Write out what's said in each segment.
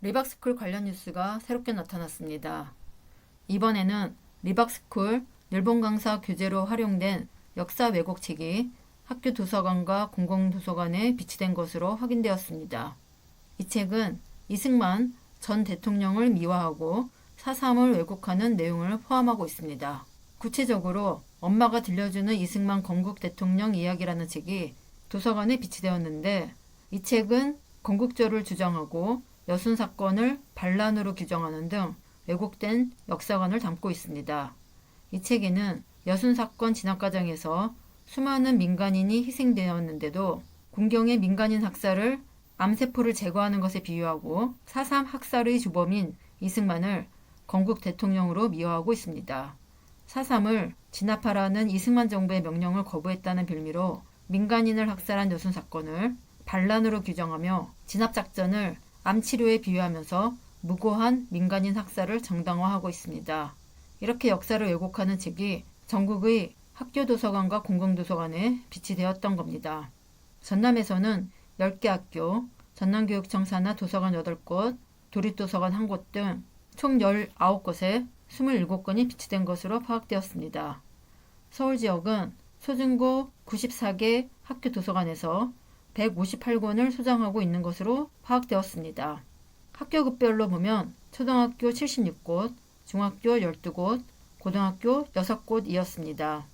리박스쿨 관련 뉴스가 새롭게 나타났습니다. 이번에는 리박스쿨 일본 강사 교재로 활용된 역사 왜곡책이 학교 도서관과 공공도서관에 비치된 것으로 확인되었습니다. 이 책은 이승만 전 대통령을 미화하고 4.3을 왜곡하는 내용을 포함하고 있습니다. 구체적으로 엄마가 들려주는 이승만 건국 대통령 이야기라는 책이 도서관에 비치되었는데, 이 책은 건국절을 주장하고 여순 사건을 반란으로 규정하는 등 왜곡된 역사관을 담고 있습니다. 이 책에는 여순 사건 진압 과정에서 수많은 민간인이 희생되었는데도 군경의 민간인 학살을 암세포를 제거하는 것에 비유하고 4.3 학살의 주범인 이승만을 건국 대통령으로 미화하고 있습니다. 4.3을 진압하라는 이승만 정부의 명령을 거부했다는 빌미로 민간인을 학살한 여순 사건을 반란으로 규정하며 진압작전을 암치료에 비유하면서 무고한 민간인 학살을 정당화하고 있습니다. 이렇게 역사를 왜곡하는 책이 전국의 학교 도서관과 공공도서관에 비치되었던 겁니다. 전남에서는 10개 학교, 전남교육청 산하 도서관 8곳, 도립도서관 1곳 등 총 19곳에 27건이 비치된 것으로 파악되었습니다. 서울 지역은 소중고 94개 학교 도서관에서 158권을 소장하고 있는 것으로 파악되었습니다. 학교급별로 보면 초등학교 76곳, 중학교 12곳, 고등학교 6곳이었습니다.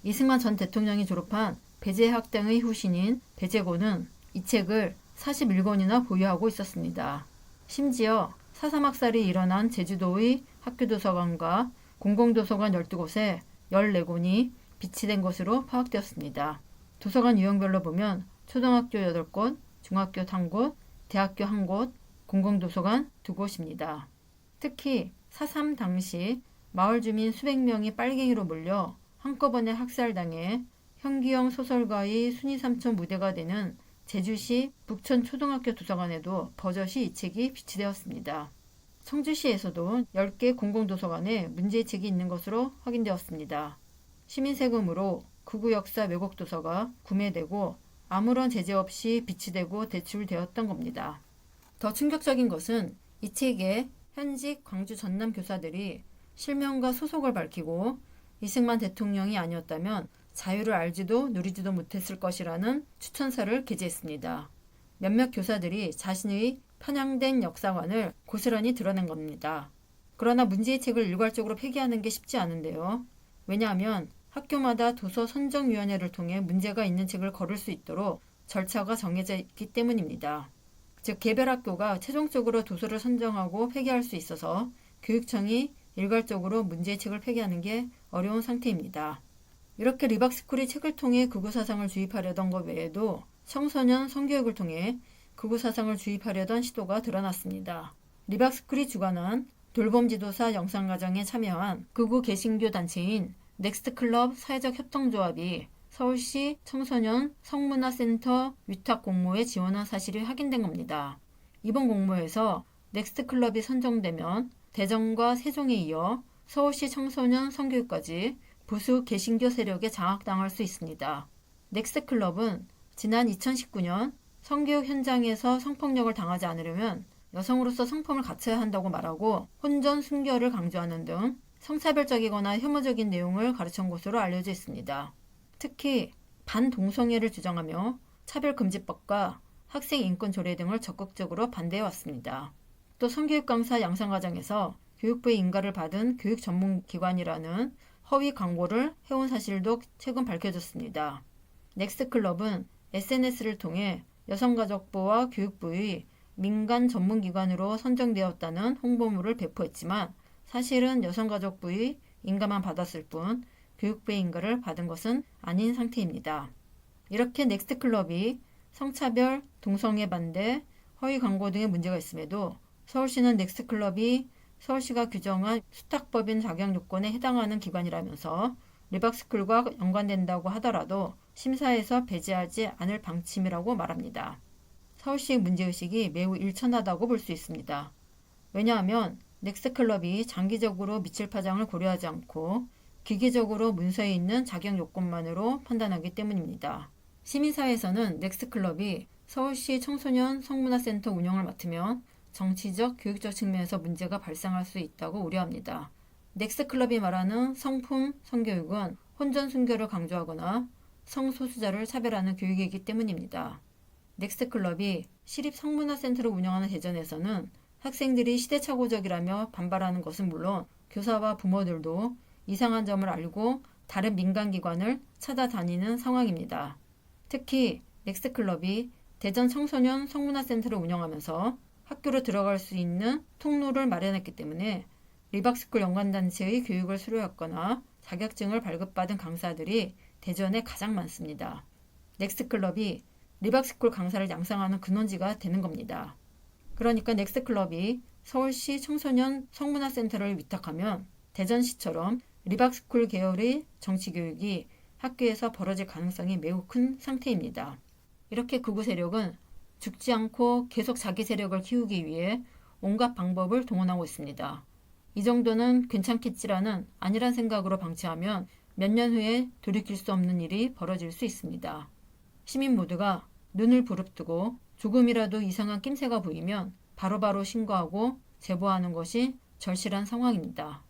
이승만 전 대통령이 졸업한 배재학 등의 후신인 배재고는 이 책을 41권이나 보유하고 있었습니다. 심지어 4.3 학살이 일어난 제주도의 학교도서관과 공공도서관 12곳에 14권이 비치된 것으로 파악되었습니다. 도서관 유형별로 보면 초등학교 8곳, 중학교 1곳, 대학교 1곳, 공공도서관 2곳입니다. 특히 4.3 당시 마을 주민 수백 명이 빨갱이로 몰려 한꺼번에 학살당해 현기영 소설가의 순이삼촌 무대가 되는 제주시 북천 초등학교 도서관에도 버젓이 이 책이 비치되었습니다. 청주시에서도 10개 공공도서관에 문제의 책이 있는 것으로 확인되었습니다. 시민 세금으로 극우 역사 왜곡 도서가 구매되고 아무런 제재 없이 비치되고 대출되었던 겁니다. 더 충격적인 것은 이 책에 현직 광주 전남 교사들이 실명과 소속을 밝히고 이승만 대통령이 아니었다면 자유를 알지도 누리지도 못했을 것이라는 추천서를 게재했습니다. 몇몇 교사들이 자신의 편향된 역사관을 고스란히 드러낸 겁니다. 그러나 문제의 책을 일괄적으로 폐기하는 게 쉽지 않은데요. 왜냐하면 학교마다 도서 선정위원회를 통해 문제가 있는 책을 거를 수 있도록 절차가 정해져 있기 때문입니다. 즉 개별 학교가 최종적으로 도서를 선정하고 폐기할 수 있어서 교육청이 일괄적으로 문제의 책을 폐기하는 게 어려운 상태입니다. 이렇게 리박스쿨이 책을 통해 극우 사상을 주입하려던 것 외에도 청소년 성교육을 통해 극우 사상을 주입하려던 시도가 드러났습니다. 리박스쿨이 주관한 돌봄지도사 영상과정에 참여한 극우 개신교 단체인 넥스트클럽 사회적 협동조합이 서울시 청소년 성문화센터 위탁 공모에 지원한 사실이 확인된 겁니다. 이번 공모에서 넥스트클럽이 선정되면 대전과 세종에 이어 서울시 청소년 성교육까지 보수 개신교 세력에 장악당할 수 있습니다. 넥스트클럽은 지난 2019년 성교육 현장에서 성폭력을 당하지 않으려면 여성으로서 성품을 갖춰야 한다고 말하고 혼전 순결을 강조하는 등 성차별적이거나 혐오적인 내용을 가르친 것으로 알려져 있습니다. 특히 반동성애를 주장하며 차별금지법과 학생인권 조례 등을 적극적으로 반대해왔습니다. 또 성교육 강사 양성과정에서 교육부의 인가를 받은 교육전문기관이라는 허위 광고를 해온 사실도 최근 밝혀졌습니다. 넥스트클럽은 SNS를 통해 여성가족부와 교육부의 민간 전문기관으로 선정되었다는 홍보물을 배포했지만 사실은 여성가족부의 인가만 받았을 뿐 교육부의 인가를 받은 것은 아닌 상태입니다. 이렇게 넥스트클럽이 성차별, 동성애 반대, 허위 광고 등의 문제가 있음에도 서울시는 넥스트클럽이 서울시가 규정한 수탁법인 자격 요건에 해당하는 기관이라면서 리박스쿨과 연관된다고 하더라도 심사에서 배제하지 않을 방침이라고 말합니다. 서울시의 문제의식이 매우 일천하다고 볼 수 있습니다. 왜냐하면 넥스트클럽이 장기적으로 미칠 파장을 고려하지 않고 기계적으로 문서에 있는 자격 요건만으로 판단하기 때문입니다. 시민사회에서는 넥스트클럽이 서울시 청소년 성문화센터 운영을 맡으면 정치적, 교육적 측면에서 문제가 발생할 수 있다고 우려합니다. 넥스클럽이 말하는 성품, 성교육은 혼전 순교를 강조하거나 성소수자를 차별하는 교육이기 때문입니다. 넥스트클럽이 시립 성문화센터를 운영하는 대전에서는 학생들이 시대착오적이라며 반발하는 것은 물론 교사와 부모들도 이상한 점을 알고 다른 민간기관을 찾아다니는 상황입니다. 특히 넥스트클럽이 대전 청소년 성문화센터를 운영하면서 학교로 들어갈 수 있는 통로를 마련했기 때문에 리박스쿨 연관단체의 교육을 수료했거나 자격증을 발급받은 강사들이 대전에 가장 많습니다. 넥스트클럽이 리박스쿨 강사를 양성하는 근원지가 되는 겁니다. 그러니까 넥스트클럽이 서울시 청소년 성문화센터를 위탁하면 대전시처럼 리박스쿨 계열의 정치교육이 학교에서 벌어질 가능성이 매우 큰 상태입니다. 이렇게 극우 세력은 죽지 않고 계속 자기 세력을 키우기 위해 온갖 방법을 동원하고 있습니다. 이 정도는 괜찮겠지라는 안일한 생각으로 방치하면 몇 년 후에 돌이킬 수 없는 일이 벌어질 수 있습니다. 시민 모두가 눈을 부릅뜨고 조금이라도 이상한 낌새가 보이면 바로바로 신고하고 제보하는 것이 절실한 상황입니다.